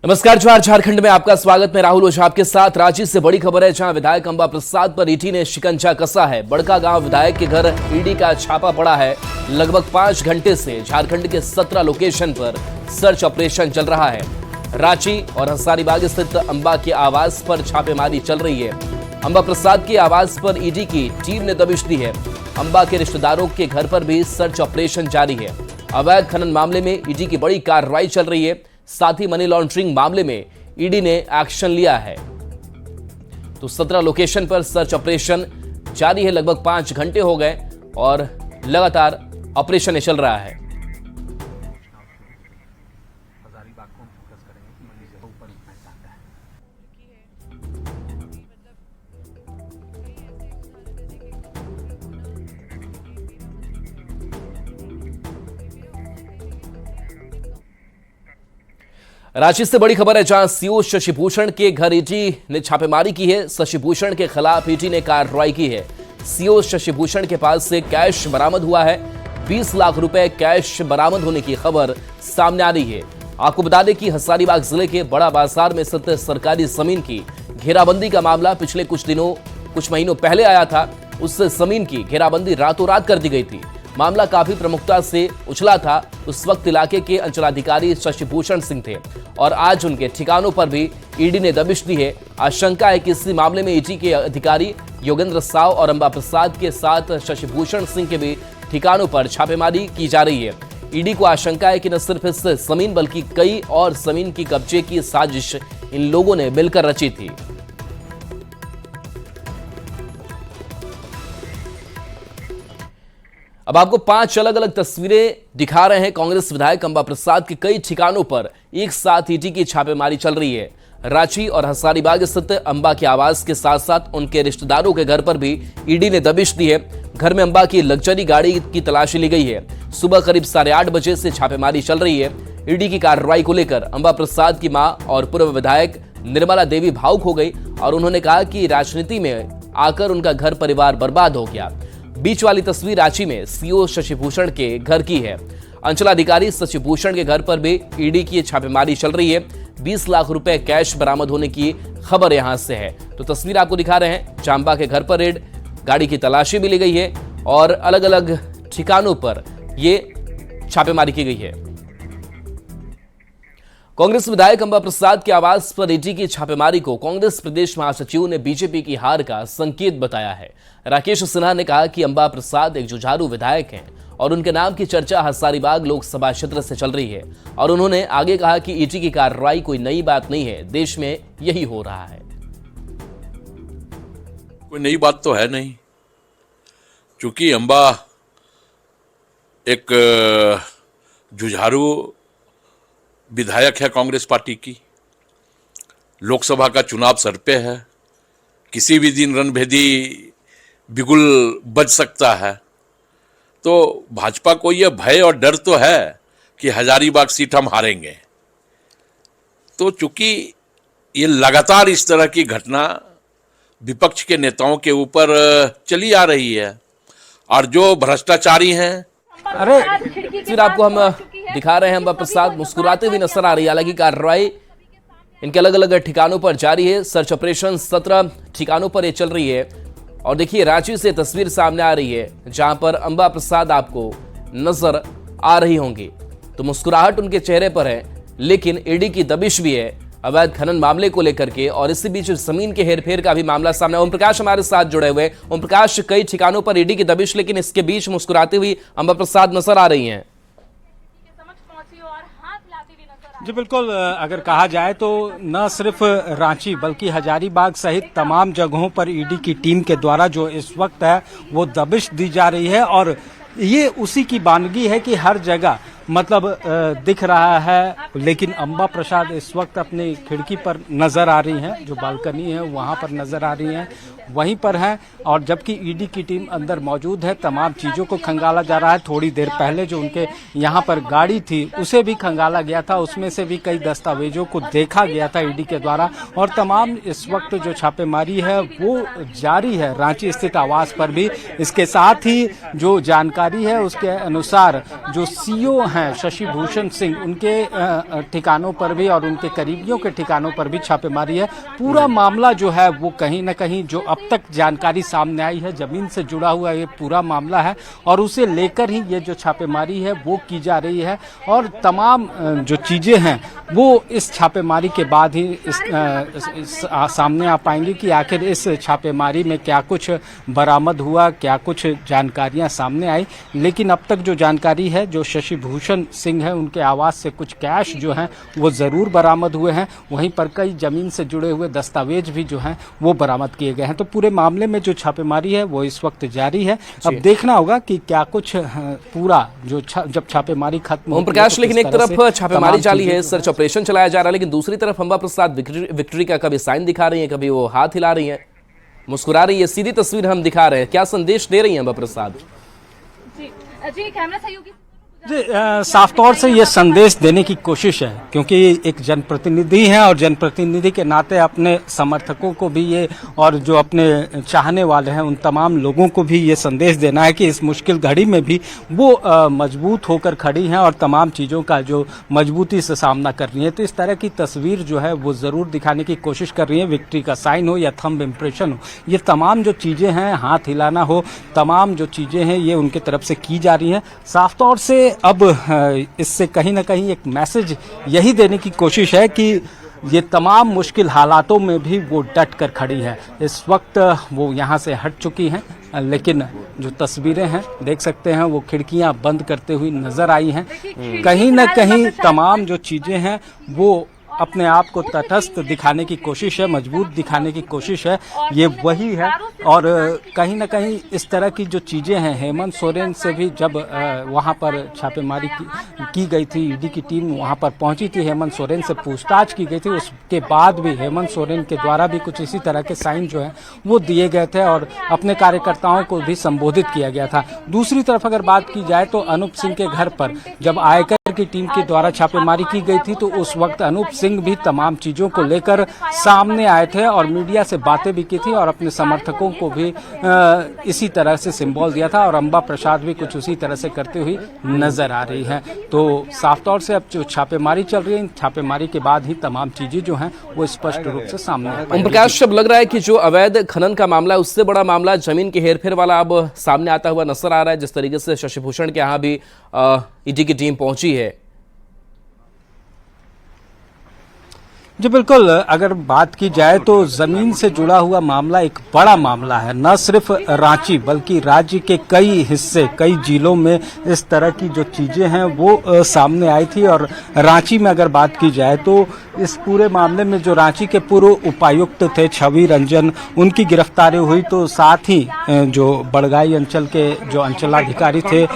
नमस्कार। ज्वार झारखंड में आपका स्वागत। मैं राहुल ओझा आपके साथ। रांची से बड़ी खबर है, जहां विधायक अंबा प्रसाद पर ईडी ने शिकंजा कसा है। बड़का गांव विधायक के घर ईडी का छापा पड़ा है। लगभग 5 घंटे से झारखंड के 17 लोकेशन पर सर्च ऑपरेशन चल रहा है। रांची और हजारीबाग स्थित अंबा के आवास पर छापेमारी चल रही है। अंबा प्रसाद के आवास पर ईडी की टीम ने दबिश दी है। अंबा के रिश्तेदारों के घर पर भी सर्च ऑपरेशन जारी है। अवैध खनन मामले में ईडी की बड़ी कार्रवाई चल रही है। साथ ही मनी लॉन्ड्रिंग मामले में ईडी ने एक्शन लिया है। तो 17 लोकेशन पर सर्च ऑपरेशन जारी है। लगभग 5 घंटे हो गए और लगातार ऑपरेशन चल रहा है। रांची से बड़ी खबर है, जहां सीओ शशि भूषण के घर ईडी ने छापेमारी की है। शशि भूषण के खिलाफ ईडी ने कार्रवाई की है। सीओ शशि भूषण के पास से कैश बरामद हुआ है। 20 लाख रुपए कैश बरामद होने की खबर सामने आ रही है। आपको बता दें कि हजारीबाग जिले के बड़ा बाजार में स्थित सरकारी जमीन की घेराबंदी का मामला पिछले कुछ महीनों पहले आया था। उस जमीन की घेराबंदी रातों रात कर दी गई थी। मामला काफी प्रमुखता से उछला था। उस वक्त इलाके के अंचलाधिकारी शशि भूषण सिंह थे और आज उनके ठिकानों पर भी ईडी ने दबिश दी है। आशंका है कि इसी मामले में ईडी के अधिकारी योगेंद्र साव और अंबा प्रसाद के साथ शशि भूषण सिंह के भी ठिकानों पर छापेमारी की जा रही है। ईडी को आशंका है कि न सिर्फ इस जमीन बल्कि कई और जमीन की कब्जे की साजिश इन लोगों ने मिलकर रची थी। अब आपको 5 अलग अलग तस्वीरें दिखा रहे हैं। कांग्रेस विधायक अंबा प्रसाद के कई ठिकानों पर एक साथ ईडी की छापेमारी चल रही है। रांची और हजारीबाग स्थित अंबा के आवास के साथ साथ उनके रिश्तेदारों के घर पर भी ईडी ने दबिश दी है। घर में अंबा की लग्जरी गाड़ी की तलाशी ली गई है। सुबह करीब 8:30 बजे से छापेमारी चल रही है। ईडी की कार्रवाई को लेकर अंबा प्रसाद की मां और पूर्व विधायक निर्मला देवी भावुक हो गई और उन्होंने कहा कि राजनीति में आकर उनका घर परिवार बर्बाद हो गया। बीच वाली तस्वीर रांची में सीओ शशि भूषण के घर की है। अंचलाधिकारी शशि भूषण के घर पर भी ईडी की छापेमारी चल रही है। 20 लाख रुपए कैश बरामद होने की खबर यहां से है। तो तस्वीर आपको दिखा रहे हैं। चांबा के घर पर रेड, गाड़ी की तलाशी भी ली गई है और अलग अलग ठिकानों पर यह छापेमारी की गई है। कांग्रेस विधायक अंबा प्रसाद के आवास पर ईडी की छापेमारी को कांग्रेस प्रदेश महासचिव ने बीजेपी की हार का संकेत बताया है। राकेश सिन्हा ने कहा कि अंबा प्रसाद एक जुझारू विधायक हैं और उनके नाम की चर्चा हजारीबाग लोकसभा क्षेत्र से चल रही है। और उन्होंने आगे कहा कि ईडी की कार्रवाई कोई नई बात नहीं है, देश में यही हो रहा है। कोई नई बात तो है नहीं, क्योंकि अंबा एक जुझारू विधायक है कांग्रेस पार्टी की। लोकसभा का चुनाव सर पे है। किसी भी दिन रणभेदी बिगुल बज सकता है। तो भाजपा को यह भय और डर तो है कि हजारीबाग सीट हम हारेंगे। तो चूंकि ये लगातार इस तरह की घटना विपक्ष के नेताओं के ऊपर चली आ रही है और जो भ्रष्टाचारी हैं, अरे फिर आपको हम दिखा रहे हैं अंबा प्रसाद मुस्कुराते हुए नजर आ रही है। हालांकि कार्रवाई इनके अलग अलग ठिकानों पर जारी है। सर्च ऑपरेशन 17 ठिकानों पर ये चल रही है। और देखिए, रांची से तस्वीर सामने आ रही है, जहां पर अंबा प्रसाद आपको नजर आ रही होंगी। तो मुस्कुराहट उनके चेहरे पर है, लेकिन ईडी की दबिश भी है अवैध खनन मामले को लेकर के। और इसी बीच जमीन के हेरफेर का भी मामला सामने। ओम प्रकाश हमारे साथ जुड़े हुए। ओम प्रकाश, कई ठिकानों पर ईडी की दबिश, लेकिन इसके बीच मुस्कुराती हुई अंबा प्रसाद नजर आ रही हैं। जी बिल्कुल, अगर कहा जाए तो न सिर्फ रांची बल्कि हजारीबाग सहित तमाम जगहों पर ईडी की टीम के द्वारा जो इस वक्त है वो दबिश दी जा रही है। और ये उसी की बानगी है कि हर जगह मतलब दिख रहा है, लेकिन अंबा प्रसाद इस वक्त अपनी खिड़की पर नजर आ रही हैं, जो बालकनी है वहां पर नजर आ रही हैं, वहीं पर हैं। और जबकि ईडी की टीम अंदर मौजूद है, तमाम चीजों को खंगाला जा रहा है। थोड़ी देर पहले जो उनके यहाँ पर गाड़ी थी उसे भी खंगाला गया था, उसमें से भी कई दस्तावेजों को देखा गया था ईडी के द्वारा। और तमाम इस वक्त जो छापेमारी है वो जारी है रांची स्थित आवास पर भी। इसके साथ ही जो जानकारी है उसके अनुसार जो सीओ हैं शशि भूषण सिंह, उनके ठिकानों पर भी और उनके करीबियों के ठिकानों पर भी छापेमारी है। पूरा मामला जो है वो कहीं न कहीं जो अब तक जानकारी सामने आई है, जमीन से जुड़ा हुआ ये पूरा मामला है और उसे लेकर ही ये जो छापेमारी है वो की जा रही है। और तमाम जो चीज़ें हैं वो इस छापेमारी के बाद ही सामने आ पाएंगी कि आखिर इस छापेमारी में क्या कुछ बरामद हुआ, क्या कुछ जानकारियां सामने आई। लेकिन अब तक जो जानकारी है, जो शशि भूषण सिंह है उनके आवास से कुछ कैश जो हैं वो ज़रूर बरामद हुए हैं। वहीं पर कई ज़मीन से जुड़े हुए दस्तावेज भी जो हैं वो बरामद किए गए हैं। तो पूरे मामले में जो छापेमारी है वो इस वक्त जारी है। अब देखना होगा कि क्या कुछ पूरा जो जब छापेमारी खत्म ओम प्रकाश, लेकिन एक तरफ छापेमारी जारी है, सर्च ऑपरेशन चलाया जा रहा है, लेकिन दूसरी तरफ अंबा प्रसाद विक्ट्री का कभी साइन दिखा रही है, कभी वो हाथ हिला रही है, मुस्कुरा रही है। सीधी तस्वीर हम दिखा रहे हैं, क्या संदेश दे रही हैं अंबा प्रसाद? जी कैमरा सहयोगी जी, साफ तौर से ये संदेश देने की कोशिश है, क्योंकि एक जनप्रतिनिधि हैं और जनप्रतिनिधि के नाते अपने समर्थकों को भी ये और जो अपने चाहने वाले हैं उन तमाम लोगों को भी ये संदेश देना है कि इस मुश्किल घड़ी में भी वो मजबूत होकर खड़ी हैं और तमाम चीज़ों का जो मजबूती से सामना कर रही है। तो इस तरह की तस्वीर जो है वो ज़रूर दिखाने की कोशिश कर रही है। विक्ट्री का साइन हो या थंब इम्प्रेशन हो, ये तमाम जो चीज़ें हैं, हाथ हिलाना हो, तमाम जो चीज़ें हैं ये उनके तरफ से की जा रही हैं। साफ तौर से अब इससे कहीं ना कहीं एक मैसेज यही देने की कोशिश है कि ये तमाम मुश्किल हालातों में भी वो डट कर खड़ी है। इस वक्त वो यहाँ से हट चुकी हैं, लेकिन जो तस्वीरें हैं देख सकते हैं वो खिड़कियाँ बंद करते हुए नजर आई हैं। कहीं ना कहीं तमाम जो चीज़ें हैं वो अपने आप को तटस्थ दिखाने की कोशिश है, मजबूत दिखाने की कोशिश है, ये वही है। और कहीं ना कहीं इस तरह की जो चीज़ें हैं, हेमंत सोरेन से भी जब वहाँ पर छापेमारी की गई थी, ईडी की टीम वहाँ पर पहुँची थी, हेमंत सोरेन से पूछताछ की गई थी, उसके बाद भी हेमंत सोरेन के द्वारा भी कुछ इसी तरह के साइन जो हैं वो दिए गए थे और अपने कार्यकर्ताओं को भी संबोधित किया गया था। दूसरी तरफ अगर बात की जाए तो अनूप सिंह के घर पर जब आयकर की टीम के द्वारा छापेमारी की गई थी तो उस वक्त अनूप सिंह भी तमाम चीज़ों को लेकर सामने आए थे और मीडिया से बातें भी की थी और अपने समर्थकों को भी इसी तरह से सिंबल दिया था और अंबा प्रसाद भी कुछ उसी तरह से करते हुए नजर आ रही हैं। तो साफ तौर से अब जो छापेमारी चल रही है, छापेमारी के बाद ही तमाम चीज़ें जो हैं वो स्पष्ट रूप से सामने आ पाएंगी। ओम प्रकाश, अब लग रहा है कि जो अवैध खनन का मामला है उससे बड़ा मामला जमीन के हेरफेर वाला अब सामने आता हुआ नजर आ रहा है, जिस तरीके से शशि भूषण के यहाँ भी ईडी की टीम पहुंची है। जी बिल्कुल, अगर बात की जाए तो जमीन से जुड़ा हुआ मामला एक बड़ा मामला है। न सिर्फ रांची बल्कि राज्य के कई हिस्से, कई जिलों में इस तरह की जो चीजें हैं वो सामने आई थी। और रांची में अगर बात की जाए तो इस पूरे मामले में जो रांची के पूर्व उपायुक्त थे छवि रंजन, उनकी गिरफ्तारी हुई। तो साथ ही जो बड़गाई अंचल के जो अंचलाधिकारी थे,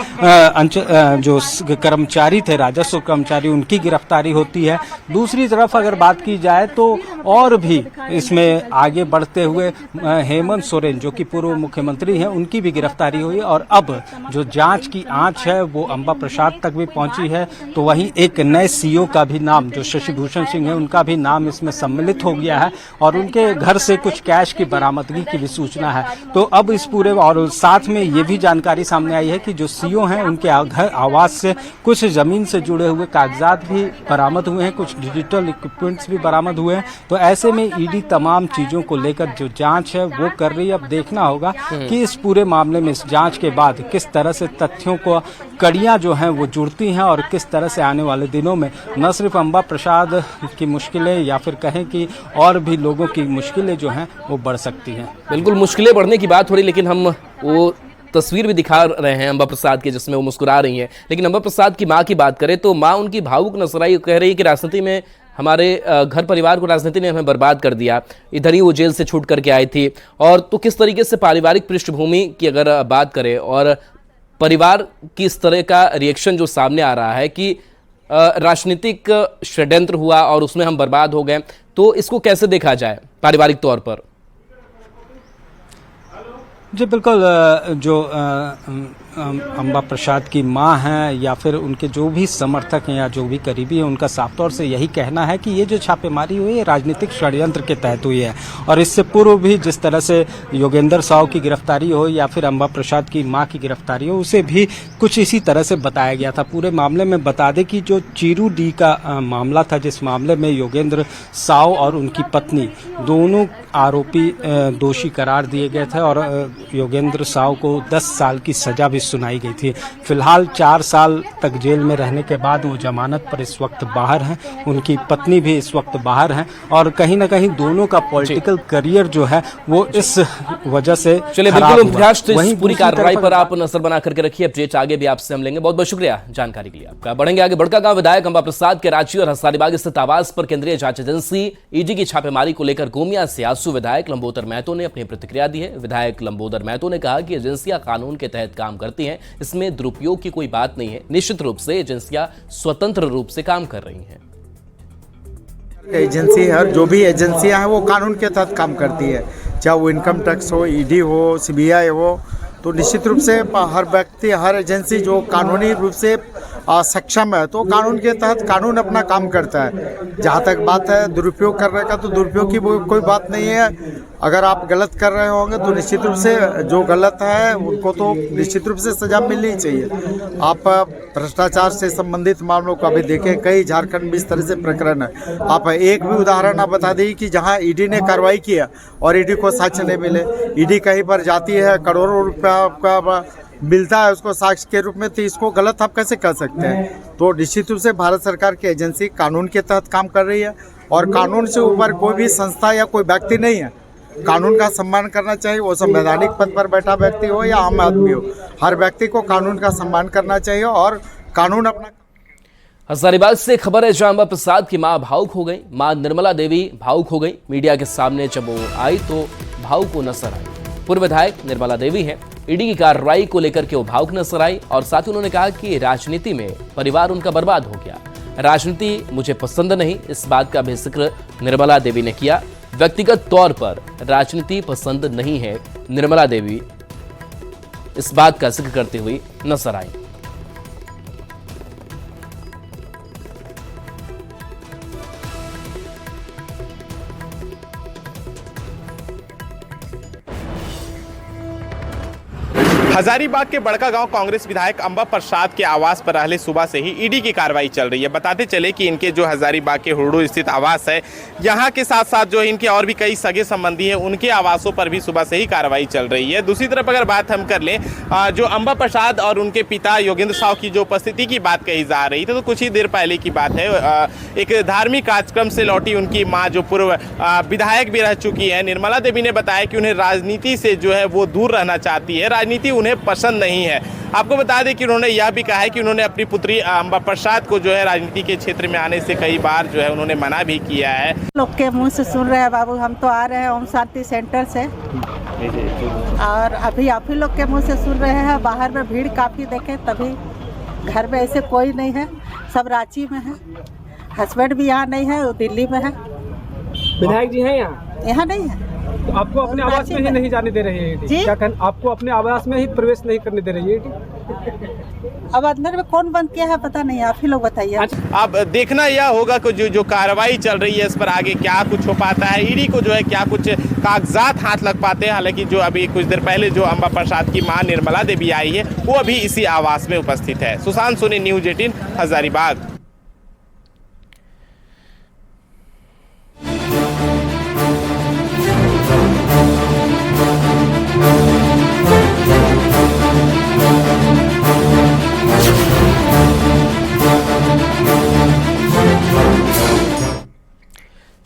जो कर्मचारी थे, राजस्व कर्मचारी, उनकी गिरफ्तारी होती है। दूसरी तरफ अगर बात की जाए तो और भी इसमें आगे बढ़ते हुए हेमंत सोरेन जो कि पूर्व मुख्यमंत्री हैं, उनकी भी गिरफ्तारी हुई और अब जो जांच की आंच है वो अंबा प्रसाद तक भी पहुंची है। तो वहीं एक नए सीओ का भी नाम, जो शशि भूषण सिंह है, उनका भी नाम इसमें सम्मिलित हो गया है और उनके घर से कुछ कैश की बरामदगी की भी सूचना है। तो अब इस पूरे, और साथ में ये भी जानकारी सामने आई है कि जो सीओ हैं उनके घर आवास से कुछ जमीन से जुड़े हुए कागजात भी बरामद हुए हैं, कुछ डिजिटल इक्विपमेंट्स भी बरामद हुए हैं। तो ऐसे में ईडी तमाम चीजों को लेकर जो जांच है वो कर रही है। अब देखना होगा कि इस पूरे मामले में इस जांच के बाद किस तरह से तथ्यों को कड़ियां जो हैं वो जुड़ती हैं और किस तरह से आने वाले दिनों में न सिर्फ अंबा प्रसाद की मुश्किलें या फिर कहें कि और भी लोगों की मुश्किलें जो हैं वो बढ़ सकती हैं। बिल्कुल, मुश्किलें बढ़ने की बात हो रही, लेकिन हम वो तस्वीर भी दिखा रहे हैं अंबा प्रसाद की जिसमें वो मुस्कुरा रही हैं। लेकिन अंबा प्रसाद की माँ की बात करें तो माँ उनकी भावुक नजर आई, कह रही है कि राजनीति में हमारे घर परिवार को राजनीति ने हमें बर्बाद कर दिया, इधर ही वो जेल से छूट करके आई थी। और तो किस तरीके से पारिवारिक पृष्ठभूमि की अगर बात करें और परिवार की इस तरह का रिएक्शन जो सामने आ रहा है कि राजनीतिक षड्यंत्र हुआ और उसमें हम बर्बाद हो गए, तो इसको कैसे देखा जाए पारिवारिक तौर पर? जी बिल्कुल, जो अम्बा प्रसाद की मां हैं या फिर उनके जो भी समर्थक हैं या जो भी करीबी हैं, उनका साफ तौर से यही कहना है कि ये जो छापेमारी हुई है राजनीतिक षड्यंत्र के तहत हुई है। और इससे पूर्व भी जिस तरह से योगेंद्र साव की गिरफ्तारी हो या फिर अम्बा प्रसाद की मां की गिरफ्तारी हो, उसे भी कुछ इसी तरह से बताया गया था। पूरे मामले में बता दें कि जो चीरू डी का मामला था, जिस मामले में योगेंद्र साव और उनकी पत्नी दोनों आरोपी दोषी करार दिए गए थे और योगेंद्र साव को 10 साल की सजा भी सुनाई गई थी। फिलहाल 4 साल तक जेल में रहने के बाद वो जमानत पर इस वक्त बाहर हैं। उनकी पत्नी भी इस वक्त बाहर हैं और कहीं ना कहीं दोनों का पॉलिटिकल करियर जो है वो इस वजह से चलिए बिल्कुल अभ्यास इस पूरी कार्रवाई पर आप नजर बना करके रखिए। अपडेट आगे भी आपसे हम लेंगे। बहुत बहुत शुक्रिया जानकारी के लिए आपका। बढ़ेंगे आगे। बड़कागांव विधायक अम्बा प्रसाद के रांची और हजारीबाग स्थित आवास पर केंद्रीय जांच एजेंसी ईडी की छापेमारी को लेकर गोमिया से आसू विधायक लंबोदर महतो ने अपनी प्रतिक्रिया दी है। विधायक लंबोदर महतो ने कहा कि एजेंसियां कानून के तहत काम करती हैं, इसमें दुरुपयोग की कोई बात नहीं है। निश्चित रूप से एजेंसियां स्वतंत्र रूप से काम कर रही हैं। एजेंसी है, जो भी एजेंसियां हैं वो कानून के तहत काम करती है, चाहे वो इनकम टैक्स हो, ईडी हो, सीबीआई हो। तो निश्चित रूप से हर व्यक्ति, हर एजेंसी जो कानूनी रूप से सक्षम है तो कानून के तहत कानून अपना काम करता है। जहाँ तक बात है दुरुपयोग करने का, तो दुरुपयोग की कोई बात नहीं है। अगर आप गलत कर रहे होंगे तो निश्चित रूप से जो गलत है उनको तो निश्चित रूप से सजा मिलनी चाहिए। आप भ्रष्टाचार से संबंधित मामलों को अभी देखें, कई झारखंड में इस तरह से प्रकरण है। आप एक भी उदाहरण आप बता दें कि जहां ईडी ने कार्रवाई किया और ईडी को साक्ष्य नहीं मिले। ईडी कहीं पर जाती है, करोड़ों रुपया आपका मिलता है उसको साक्ष्य के रूप में, तो इसको गलत आप कैसे कर सकते हैं। तो निश्चित रूप से भारत सरकार की एजेंसी कानून के तहत काम कर रही है और कानून से ऊपर कोई भी संस्था या कोई व्यक्ति नहीं है। कानून का सम्मान करना चाहिए, वो संवैधानिक पद पर बैठा व्यक्ति हो या आम आदमी हो, हर व्यक्ति को कानून का सम्मान करना चाहिए और कानून अपना। हजारीबाग से खबर है जहां अम्बा प्रसाद की मां भावुक हो गई। मां निर्मला देवी भावुक हो गई। मीडिया के सामने जब वो आई तो भावुक को नजर आई। पूर्व विधायक निर्मला देवी है। ईडी की कार्रवाई को लेकर के वो भावुक नजर आई और साथ ही उन्होंने कहा कि राजनीति में परिवार उनका बर्बाद हो गया। राजनीति मुझे पसंद नहीं, इस बात का भी जिक्र निर्मला देवी ने किया। व्यक्तिगत तौर पर राजनीति पसंद नहीं है, निर्मला देवी इस बात का जिक्र करते हुए नजर आई। हजारीबाग के बड़कागांव कांग्रेस विधायक अम्बा प्रसाद के आवास पर पहले सुबह से ही ईडी की कार्रवाई चल रही है। बताते चले कि इनके जो हजारीबाग के हुरडू स्थित आवास है, यहाँ के साथ साथ जो इनके और भी कई सगे संबंधी हैं, उनके आवासों पर भी सुबह से ही कार्रवाई चल रही है। दूसरी तरफ अगर बात हम कर लें, जो अम्बा प्रसाद और उनके पिता योगेंद्र साव की जो उपस्थिति की बात कही जा रही थी, तो कुछ ही देर पहले की बात है, एक धार्मिक कार्यक्रम से लौटी उनकी माँ, जो पूर्व विधायक भी रह चुकी है, निर्मला देवी ने बताया कि उन्हें राजनीति से जो है वो दूर रहना चाहती है, राजनीति उन्हें पसंद नहीं है। आपको बता दें कि उन्होंने यह भी कहा है कि उन्होंने अपनी पुत्री अम्बा प्रसाद को जो है राजनीति के क्षेत्र में आने से कई बार जो है उन्होंने मना भी किया है। लोग के मुंह से सुन रहे हैं बाबू, हम तो आ रहे हैं ओम शांति सेंटर से और अभी आप ही लोग के मुंह से सुन रहे हैं। बाहर में भीड़ काफ़ी देखे, तभी घर में ऐसे कोई नहीं है, सब रांची में है। हस्बैंड भी यहाँ नहीं है, वो दिल्ली में है। विधायक जी हैं यहाँ नहीं है। तो आपको अपने आवास में ही नहीं जाने दे रही है जी? क्या कहना, आपको अपने आवास में ही प्रवेश नहीं करने दे रही है? अब अंदर में कौन बंद किया है पता नहीं, आप ही लोग बताइए। अब देखना यह होगा कि जो कार्रवाई चल रही है इस पर आगे क्या कुछ हो पाता है, ईडी को जो है क्या कुछ कागजात हाथ लग पाते हैं। हालांकि जो अभी कुछ देर पहले जो अम्बा प्रसाद की मां निर्मला देवी आई है, वो अभी इसी आवास में उपस्थित है। सुशांत सोनी, न्यूज 18 हजारीबाग।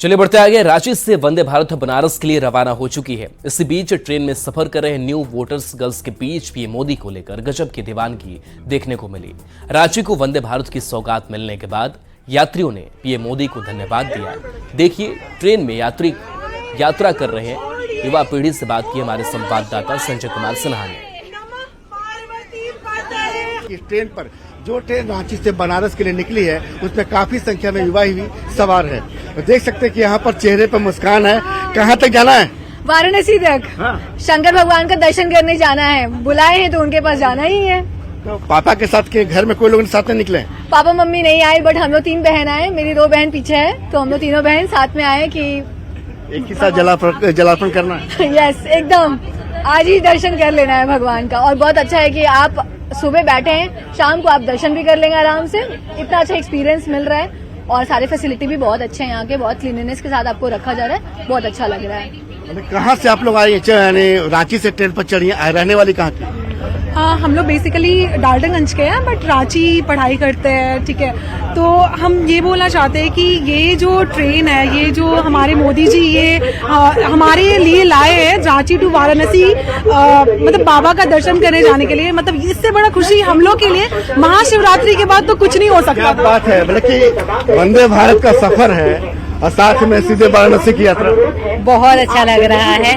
चलिए बढ़ते आगे। रांची से वंदे भारत बनारस के लिए रवाना हो चुकी है। इसी बीच ट्रेन में सफर कर रहे न्यू वोटर्स गर्ल्स के बीच पीएम मोदी को लेकर गजब की दीवानगी देखने को मिली। रांची को वंदे भारत की सौगात मिलने के बाद यात्रियों ने पीएम मोदी को धन्यवाद दिया। देखिए, ट्रेन में यात्री यात्रा कर रहे हैं युवा पीढ़ी से बात की हमारे संवाददाता संजय कुमार सिन्हा ने। इस ट्रेन पर जो ट्रेन रांची से बनारस के लिए निकली है, उसमें काफी संख्या में युवा ही सवार है। देख सकते हैं कि यहाँ पर चेहरे पर मुस्कान है। कहाँ तक जाना है? वाराणसी तक शंकर भगवान का दर्शन करने जाना है। बुलाए हैं तो उनके पास जाना ही है। तो पापा के साथ के घर में कोई लोग साथ में निकले? पापा मम्मी नहीं आए, बट हम लोग 3 बहन आए। मेरी 2 बहन पीछे है, तो हम लोग तीनों बहन साथ में आए कि एक ही साथ जलार्पण करना है। यस, एकदम आज ही दर्शन कर लेना है भगवान का। और बहुत अच्छा है कि आप सुबह बैठे हैं, शाम को आप दर्शन भी कर लेंगे आराम से। इतना अच्छा एक्सपीरियंस मिल रहा है और सारे फैसिलिटी भी बहुत अच्छे हैं यहाँ के। बहुत क्लीननेस के साथ आपको रखा जा रहा है, बहुत अच्छा लग रहा है। कहाँ से आप लोग आए? यानी रांची से ट्रेन पर चढ़ी हैं, रहने वाली कहाँ की? हम लोग बेसिकली डाल्टनगंज के हैं, बट रांची पढ़ाई करते हैं, ठीक है। तो हम ये बोलना चाहते हैं कि ये जो ट्रेन है, ये जो हमारे मोदी जी ये हमारे लिए लाए हैं रांची टू वाराणसी, मतलब बाबा का दर्शन करने जाने के लिए। मतलब इससे बड़ा खुशी हम लोग के लिए महाशिवरात्रि के बाद तो कुछ नहीं हो सकता। क्या बात है, मतलब कि वंदे भारत का सफर है और साथ में सीधे वाराणसी की यात्रा। बहुत अच्छा लग रहा है,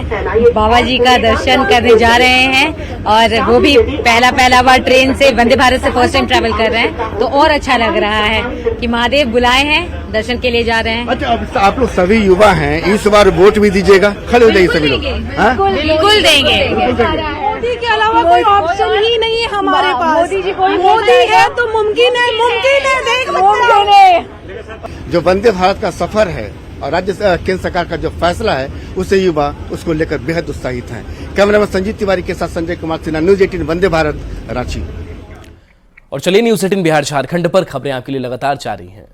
बाबा जी का दर्शन करने जा रहे हैं और वो भी पहला बार ट्रेन से, वंदे भारत से फर्स्ट टाइम ट्रैवल कर रहे हैं, तो और अच्छा लग रहा है कि महादेव बुलाए हैं, दर्शन के लिए जा रहे हैं। अच्छा, अब आप लोग सभी युवा हैं, इस बार वोट भी दीजिएगा? खड़े हो जाइए सभी लोग। बिल्कुल देंगे। मोदी के अलावा कोई ऑप्शन ही नहीं है हमारे पास। मोदी है तो मुमकिन है, देख मुमकिन है। जो वंदे भारत का सफर है और राज्य केंद्र सरकार का जो फैसला है, उससे युवा उसको लेकर बेहद उत्साहित हैं। कैमरामैन संजीव तिवारी के साथ संजय कुमार सिन्हा, न्यूज 18 वंदे भारत, रांची। और चलिए न्यूज 18 बिहार झारखंड पर खबरें आपके लिए लगातार जारी हैं।